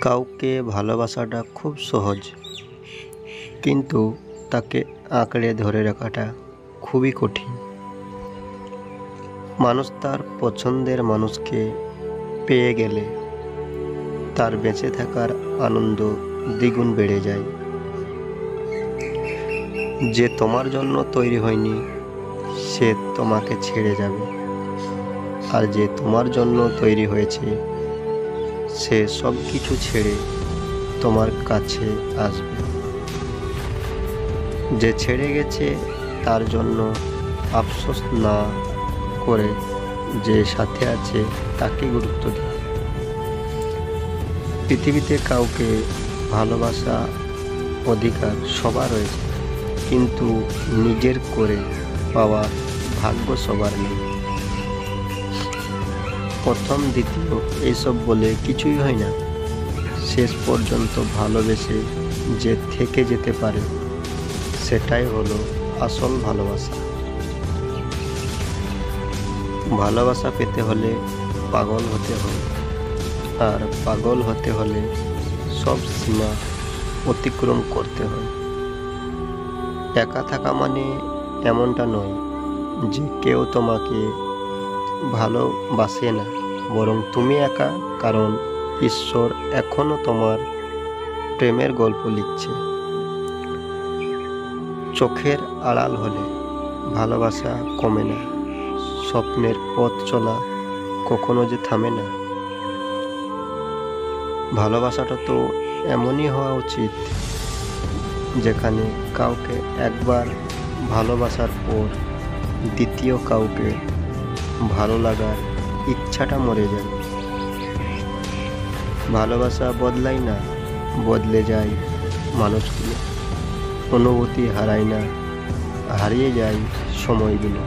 কাউকে ভালোবাসাটা খুব সহজ, কিন্তু তাকে আঁকড়ে ধরে রাখাটা খুবই কঠিন। মানুষ তার পছন্দের মানুষকে পেয়ে গেলে তার বেঁচে থাকার আনন্দ দ্বিগুণ বেড়ে যায়। যে তোমার জন্য তৈরি হয়নি সে তোমাকে ছেড়ে যাবে, আর যে তোমার জন্য তৈরি হয়েছে সে সব কিছু ছেড়ে তোমার কাছে আসবে। যে ছেড়ে গেছে তার জন্য আফসোস না করে যে সাথে আছে তাকে গুরুত্ব দাও। পৃথিবীতে কাউকে ভালোবাসা অধিকার সবার রয়েছে, কিন্তু নিজের করে পাওয়ার ভাগ্য সবার নেই। প্রথম দ্বিতীয় এইসব বলে কিছুই হয় না। শেষ পর্যন্ত ভালোবেসে যে থেকে যেতে পারে সেটাই হলো আসল ভালোবাসা। ভালোবাসা পেতে হলে পাগল হতে হয়, আর পাগল হতে হলে সব সীমা অতিক্রম করতে হয়। একা থাকা মানে এমনটা নয় যে কেউ তোমাকে ভালোবাসে না, বরং তুমি একা, কারণ ঈশ্বর এখনো তোমার প্রেমের গল্প লিখছে। চোখের আড়াল হলে ভালোবাসা কমে না, স্বপ্নের পথ চলা কখনো যে থামে না। ভালোবাসাটা তো এমনই হওয়া উচিত যেখানে কাউকে একবার ভালোবাসার পর দ্বিতীয় কাউকে ভালো লাগার ইচ্ছাটা মরে যায়। ভালোবাসা বদলায় না, বদলে যায় মানুষগুলো। অনুভূতি হারায় না, হারিয়ে যায় সময়গুলো।